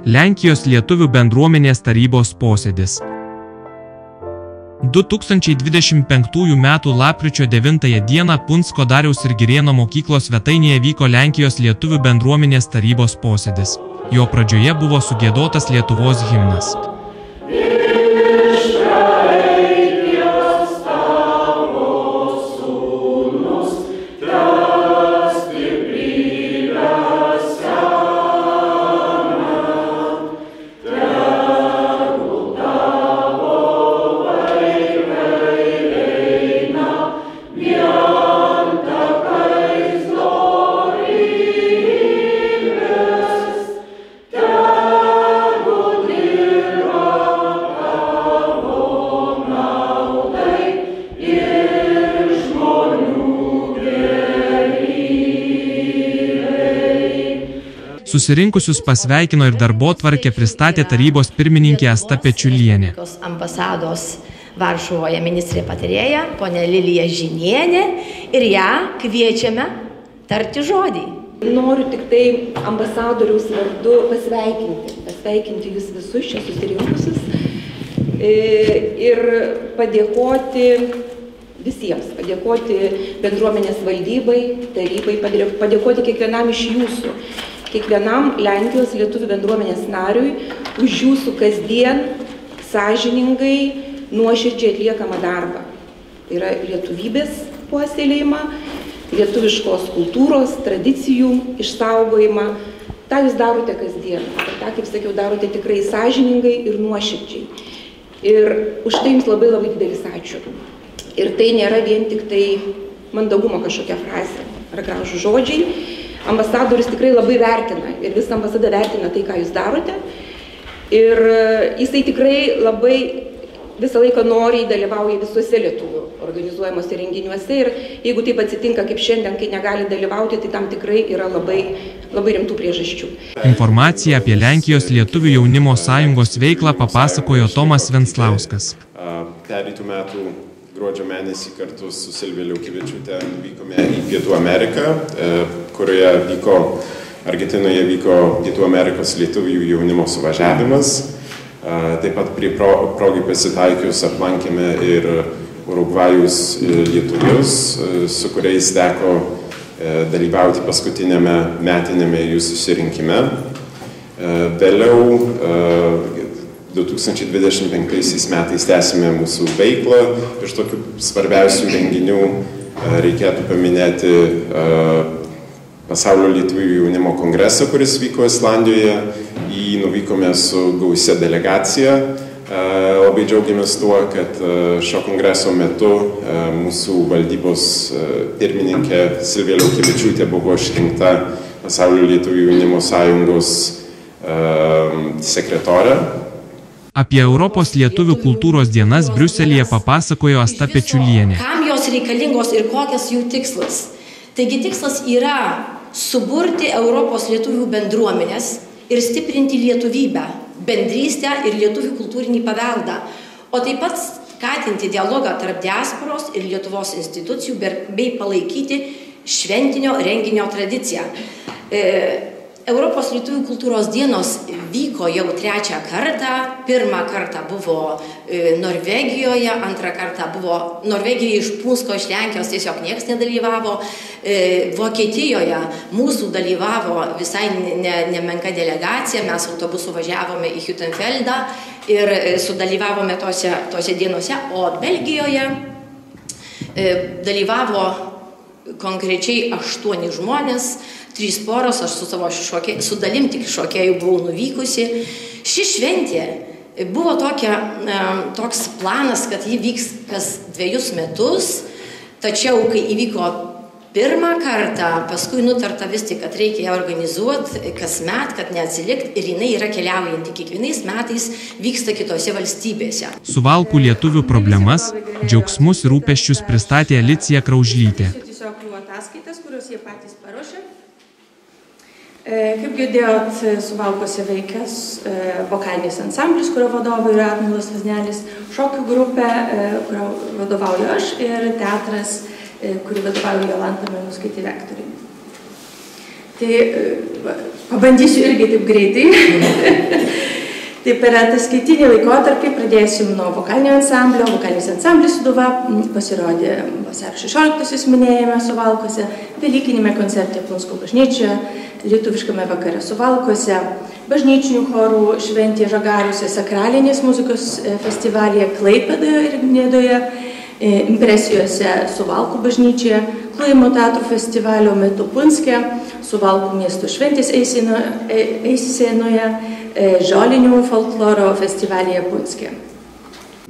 Lenkijos lietuvių bendruomenės tarybos posėdis. 2025 m. lapkričio 9 d. Punsko Dariaus ir Girėno mokyklos svetainėje vyko Lenkijos lietuvių bendruomenės tarybos posėdis. Jo pradžioje buvo sugiedotas Lietuvos himnas. Susirinkusius pasveikino ir darbotvarkę pristatė tarybos pirmininkė Asta Pečiulienė. Ambasados Varšuvoje ministrė patarėja, ponė Lilija Žinienė, ir ją kviečiame tarti žodį. Noriu tik tai ambasadoriaus vardu pasveikinti jūs visus čia susirinkusius ir padėkoti visiems, padėkoti bendruomenės valdybai, tarybai, padėkoti kiekvienam iš jūsų, kiekvienam Lenkijos lietuvių bendruomenės nariui už jūsų kasdien sąžiningai, nuoširdžiai atliekamą darbą. Tai yra lietuvybės puoselėjimą, lietuviškos kultūros, tradicijų išsaugojimą. Ta jūs darote kasdien. Ir tą, kaip sakiau, darote tikrai sąžiningai ir nuoširdžiai. Ir už tai jums labai labai didelis ačiū. Ir tai nėra vien tik tai mandagumo kažkokia frazė ar gražūs žodžiai. Ambasadoris tikrai labai vertina ir visa ambasada vertina tai, ką jūs darote. Ir jisai tikrai labai visą laiką noriai dalyvauja visuose lietuvių organizuojamuose renginiuose. Ir jeigu taip atsitinka kaip šiandien, kai negali dalyvauti, tai tam tikrai yra labai rimtų priežasčių. Informaciją apie Lenkijos lietuvių jaunimo sąjungos veiklą papasakojo Tomas Venslauskas. Pereitų metų gruodžio mėnesį kartu su Silvija Liaukevičiūte vykome į Pietų Ameriką, kurioje Argentinoje vyko Pietų Amerikos lietuvių jaunimo suvažiavimas. Taip pat prie progai pasitaikius aplankėme ir Urugvajus lietuvius, su kuriais teko dalyvauti paskutinėme metinėme jų susirinkime. Vėliau 2025 metais tęsime mūsų veiklą. Iš tokių svarbiausių renginių reikėtų paminėti Pasaulio lietuvių jaunimo kongresą, kuris vyko Islandijoje. Į jį nuvykome su gausia delegacija. Labai džiaugiamės tuo, kad šio kongreso metu mūsų valdybos pirmininkė Silvija Liaukevičiūtė buvo išrinkta Pasaulio lietuvių jaunimo sąjungos sekretorė. Apie Europos lietuvių kultūros dienas Briuselyje papasakojo Asta Pečiulienė. Kam jos reikalingos ir kokias jų tikslas? Taigi tikslas yra suburti Europos lietuvių bendruomenės ir stiprinti lietuvybę, bendrystę ir lietuvių kultūrinį paveldą, o taip pat skatinti dialogą tarp diasporos ir Lietuvos institucijų bei palaikyti šventinio renginio tradiciją. Europos lietuvių kultūros dienos vyko jau trečią kartą. Pirmą kartą buvo Norvegijoje, antrą kartą buvo Norvegijoje iš Punsko, iš Lenkijos tiesiog niekas nedalyvavo. Vokietijoje mūsų dalyvavo visai nemenka delegacija, mes autobusu važiavome į Hüttenfeldą ir sudalyvavome tose dienose, o Belgijoje dalyvavo konkrečiai 8 žmonės, 3 poros, aš su dalim tik šokėjų buvau nuvykusi. Ši šventė buvo toks planas, kad ji vyks kas 2 metus, tačiau kai įvyko pirmą kartą, paskui nutarta vis tik, kad reikia ją organizuoti kasmet, kad neatsilikti, ir jinai yra keliaujanti. Kiekvienais metais vyksta kitose valstybėse. Suvalkų lietuvių problemas, džiaugsmus ir rūpesčius pristatė Alicija Kraužlytė. Kaip girdėjot, Suvalkuose veikęs vokalinis ansamblis, kurio vadovai yra Arnoldas Vaznelis, šokių grupė, kurio vadovauju aš, ir teatras, kurį vadovauju Jolanta Meluskaitė Vektorienė. Tai Pabandysiu irgi taip greitai. Tai per ataskaitinį laikotarpį pradėsim nuo vokalinio ansamblio. Vokalinis ansamblis Sūduva pasirodė vasario 16-osios minėjime Suvalkuose, velykinėme koncerte Punsko bažnyčioje, lietuviškame vakare Suvalkuose, bažnyčinių chorų šventėje Žagariuose, sakralinės muzikos festivalyje Klaipėdoje ir Nidoje, impresijose Suvalkų bažnyčioje, Klojimo teatrų festivalio metu Punske, Suvalkų miesto šventės eisenoje, Žolinių folkloro festivalyje Punske.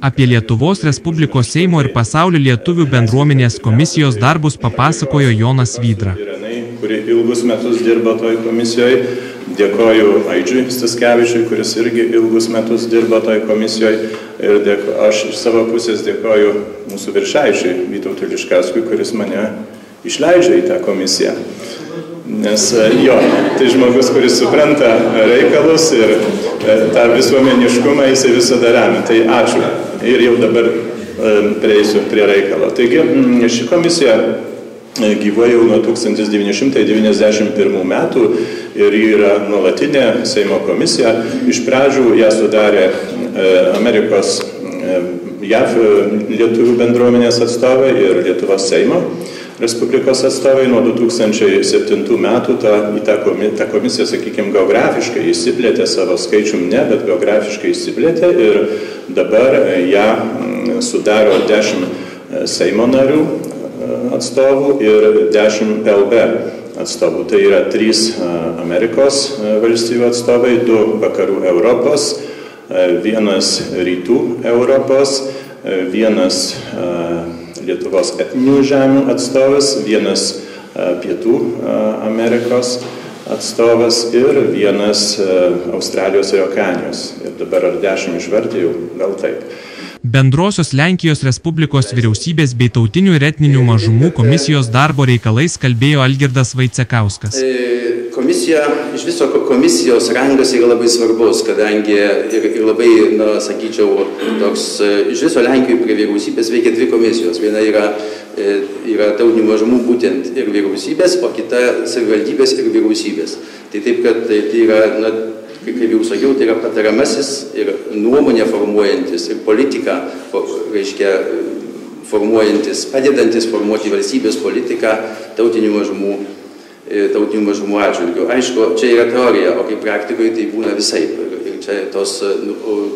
Apie Lietuvos Respublikos Seimo ir Pasaulio lietuvių bendruomenės komisijos darbus papasakojo Jonas Vydra. Kuri ilgus metus dirba toj komisijoje. Dėkoju Aidžiui Staskevičiui, kuris irgi ilgus metus dirba toj komisijoje. Ir aš iš savo pusės dėkoju mūsų viršaičiui Vytautui Liškauskui, kuris mane išleidžia į tą komisiją. Nes jo, tai žmogus, kuris supranta reikalus ir tą visuomeniškumą jisai visada remia. Tai ačiū. Ir jau dabar prieisiu prie reikalo. Taigi, ši komisija gyvuoja jau nuo 1991 metų ir ji yra nuolatinė Seimo komisija. Iš pradžių ją sudarė Amerikos JAV lietuvių bendruomenės atstovai ir Lietuvos Seimo Respublikos atstovai. Nuo 2007 metų ta komisija, sakykime, geografiškai išsiplėtė, savo skaičium ne, bet geografiškai išsiplėtė ir dabar ją sudaro 10 Seimo narių atstovų ir 10 LB atstovų. Tai yra 3 Amerikos valstybių atstovai, 2 vakarų Europos, 1 rytų Europos, 1 Lietuvos etninių žemių atstovas, 1 pietų Amerikos atstovas ir 1 Australijos ir Okeanijos. Ir dabar ar 10 išvardėjau, gal taip. Bendrosios Lenkijos Respublikos vyriausybės bei tautinių ir etninių mažumų komisijos darbo reikalais kalbėjo Algirdas Vaicekauskas. Komisija, iš viso komisijos rangas yra labai svarbus, kadangi ir labai, sakyčiau, toks, iš viso Lenkijoje prie vyriausybės veikia 2 komisijos. Viena yra tautinių mažumų būtent ir vyriausybės, o kita savivaldybės ir vyriausybės. Tai taip, kad tai yra, kaip jau sakiau, tai yra patariamasis ir nuomonė formuojantis ir politika, reiškia, formuojantis, padedantis formuoti valstybės politiką tautinių mažumų atžvilgių. Aišku, čia yra teorija, o kaip praktikoje tai būna visaip. Ir čia tos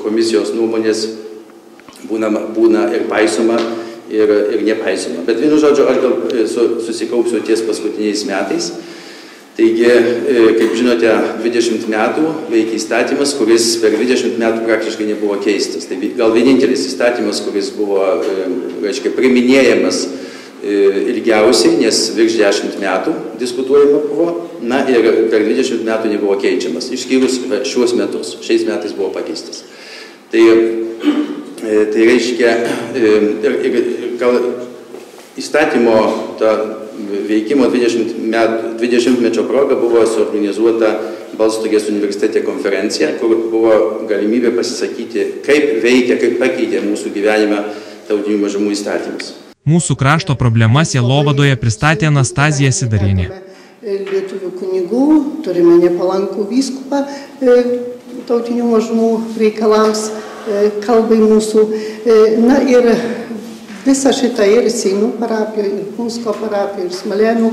komisijos nuomonės būna ir paisoma, ir nepaisoma. Bet vienu žodžiu, aš gal susikaupsiu ties paskutiniais metais. Taigi, kaip žinote, 20 metų veikia įstatymas, kuris per 20 metų praktiškai nebuvo keistas. Tai gal vienintelis įstatymas, kuris buvo, reiškia, priminėjamas ilgiausiai, nes virš 10 metų diskutuojama buvo, ir per 20 metų nebuvo keičiamas, išskyrus šiuos metus. Šiais metais buvo pakeistas. Tai reiškia, gal įstatymo veikimo 20-mečio proga buvo suorganizuota Balstogės universitete konferencija, kur buvo galimybė pasisakyti, kaip veikia, kaip pakeitė mūsų gyvenimą tautinių mažumų įstatymas. Mūsų krašto problemas Sielovadoje pristatė Anastazija Sidarienė. Lietuvių kunigų, turime nepalankų vyskupą tautinių mažumų reikalams, kalbai mūsų. Na ir visa šita ir Seinų parapijoje, ir Punsko parapijoje, ir Smalėnų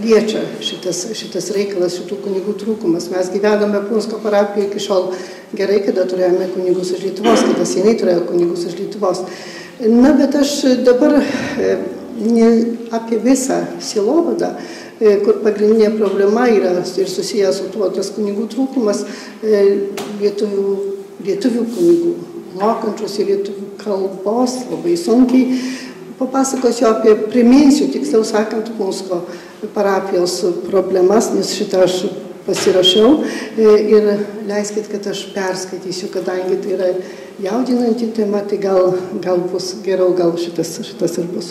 liečia šitas reikalas, šitų kunigų trūkumas. Mes gyvename Punsko parapijoje iki šiol gerai, kada turėjome kunigus iš Lietuvos, kada Seinai turėjo kunigus iš Lietuvos. Na, bet aš dabar apie visą Sielovadą, kur pagrindinė problema yra ir susijęs su tuo tas kunigų trūkumas, lietuvių kunigų, mokančius į lietuvių kalbos labai sunkiai. Papasakosiu priminsiu, tiksliau sakant, Punsko parapijos problemas, nes šitą aš pasirašiau ir leiskit, kad aš perskaitysiu, kadangi tai yra jaudinanti tema, tai gal bus geriau, gal šitas ir bus.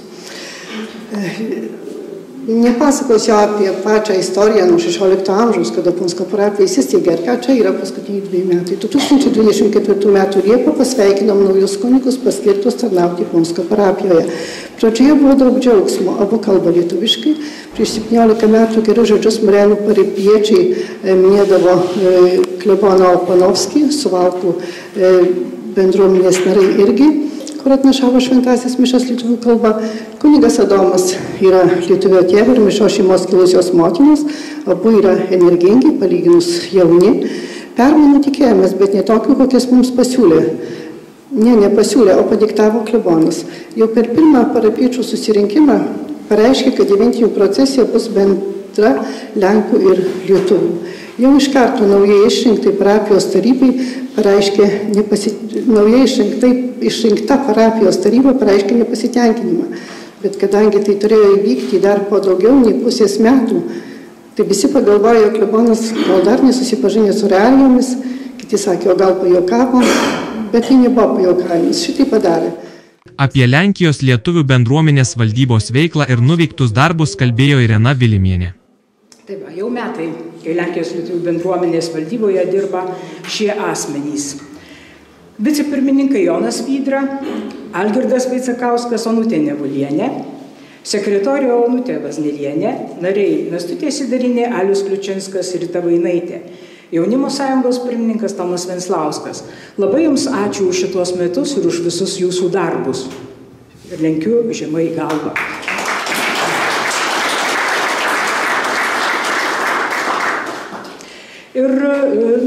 Nepasakosiu apie pačią istoriją nuo 16 amžiaus, kada Punsko parapija įsisteigė, ar ką čia yra paskutiniai 2 metai. 2024 metų Liepą pasveikinom naujus kunigus paskirtus tarnauti Punsko parapijoje. Pradžioje buvo daug džiaugsmo, abu kalba lietuviškai. Prieš 17 metų gerus žodžius Morėnų parapijiečiai minėdavo kleboną Opanovskį, Suvalkų bendruomenės nariai irgi, kur atnešavo šventąsias mišias lietuvių kalba. Kunigas Adomas yra lietuvio tėvo ir mišos šeimos kilusios motinos, abu yra energingi, palyginus jauni. Permainų tikėjomės, bet ne tokių, kokias mums pasiūlė. Nepasiūlė, o padiktavo klebonas. Jau per pirmą parapiečių susirinkimą pareiškė, kad devintinių procesija bus bendra Lenkų ir lietuvių. Jau iš karto naujai išrinktai parapijos tarybai pareiškė naujai išrinkta parapijos taryba pareiškė nepasitenkinimą. Bet kadangi tai turėjo įvykti dar po daugiau nei pusės metų, tai visi pagalvojo, klebonas gal dar nesusipažinė su realijomis, kiti sakė, o gal pajuokavo, bet tai nebuvo pajuokavimas, šitai padarė. Apie Lenkijos lietuvių bendruomenės valdybos veiklą ir nuveiktus darbus kalbėjo Irena Vilimienė. Taip, jau metai, kai Lenkijos lietuvių bendruomenės valdyboje dirba šie asmenys. Vicepirmininkai Jonas Vydra, Algirdas Vaicakauskas, Onutė Nevulienė, sekretorė Onutė Vaznelienė, nariai Nastutė Sidarinė, Alius Kliučinskas ir Rita Vainaitė, Jaunimo sąjungos pirmininkas Tomas Venslauskas. Labai jums ačiū už šitos metus ir už visus jūsų darbus. Ir lenkiu žemai galvą. Ir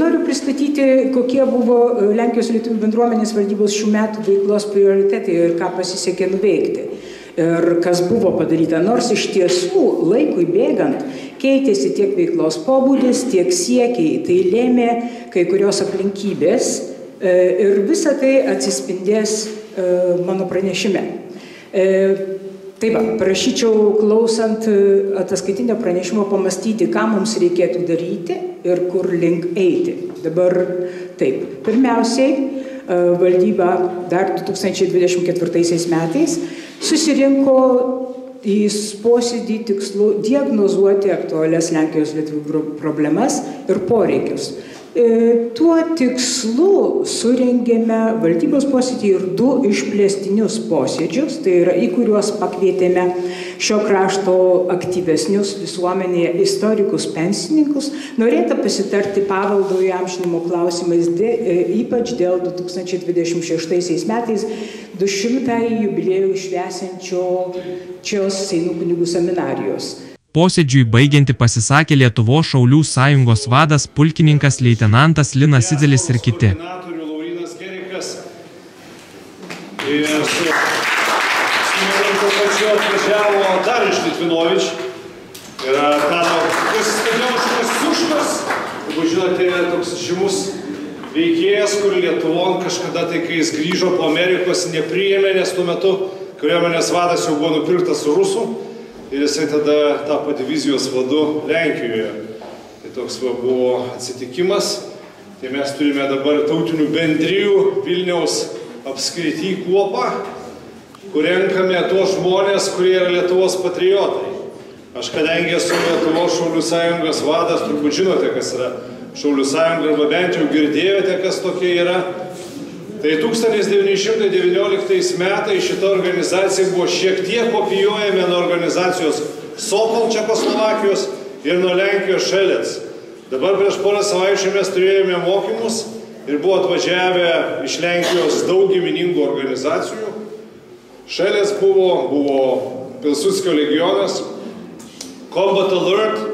noriu pristatyti, kokie buvo Lenkijos lietuvių bendruomenės valdybos šių metų veiklos prioritetai ir ką pasisekė nuveikti. Ir kas buvo padaryta, nors iš tiesų laikui bėgant keitėsi tiek veiklos pobūdis, tiek siekiai, tai lėmė kai kurios aplinkybės ir visa tai atsispindės mano pranešime. Taip, prašyčiau klausant ataskaitinio pranešimo pamastyti, ką mums reikėtų daryti ir kur link eiti. Dabar taip, pirmiausiai valdyba dar 2024 metais susirinko į posėdį tikslu diagnozuoti aktualias Lenkijos lietuvių problemas ir poreikius. Tuo tikslu surengėme valdybos posėdį ir 2 išplėstinius posėdžius, tai yra į kuriuos pakvietėme šio krašto aktyvesnius visuomenėje istorikus, pensininkus, norėta pasitarti paveldo įamžinimo klausimais, ypač dėl 2026 metais 200-ąjį jubiliejų švęsiančios Seinų kunigų seminarijos. Posėdžiui baigianti pasisakė Lietuvos šaulių sąjungos vadas pulkininkas leitenantas Linas Idzelis ir kiti. Laurynas Gerikas ir su manim to pačiu atvažiavo dar iš Litvinovič. Yra Tadas Suškas, jeigu žinote, toks žymus veikėjas, kur Lietuvon kažkada tai, kai jis grįžo po Amerikos, nepriėmė, nes tuo metu kariuomenės vadas jau buvo nupirktas su rusų. Ir jisai tada tapo divizijos vadu Lenkijoje. Tai toks buvo atsitikimas. Tai mes turime dabar tautinių bendrijų Vilniaus apskrity kuopą, kur renkame tuos žmonės, kurie yra Lietuvos patriotai. Aš kadangi esu Lietuvos šaulių sąjungos vadas, turbūt žinote, kas yra šaulių sąjunga, arba bent jau girdėjote, kas tokie yra. Tai 1919 metais šita organizacija buvo šiek tiek kopijuojama nuo organizacijos Sokol Čekoslovakijos ir nuo Lenkijos Šelec. Dabar prieš porą savaičių mes turėjome mokymus ir buvo atvažiavę iš Lenkijos daug giminingų organizacijų. Šelec buvo Pilsudskio legionas, Combat Alert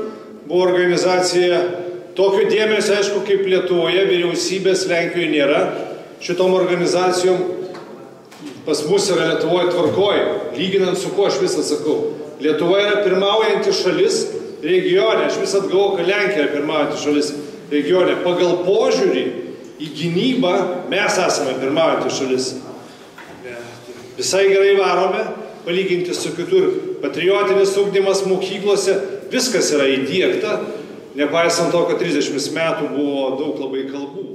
buvo organizacija. Tokio dėmesio, aišku, kaip Lietuvoje vyriausybės Lenkijoje nėra. Šitom organizacijom pas mus yra Lietuvoje tvarkoje, lyginant su kuo aš visą sakau. Lietuva yra pirmaujanti šalis regione, aš visą galvoju, kad Lenkija yra pirmaujanti šalis regione. Pagal požiūrį į gynybą mes esame pirmaujanti šalis. Visai gerai varome, palyginti su kitur. Patriotinis ugdymas mokyklose, viskas yra įdiegta, nepaisant to, kad 30 metų buvo daug labai kalbų.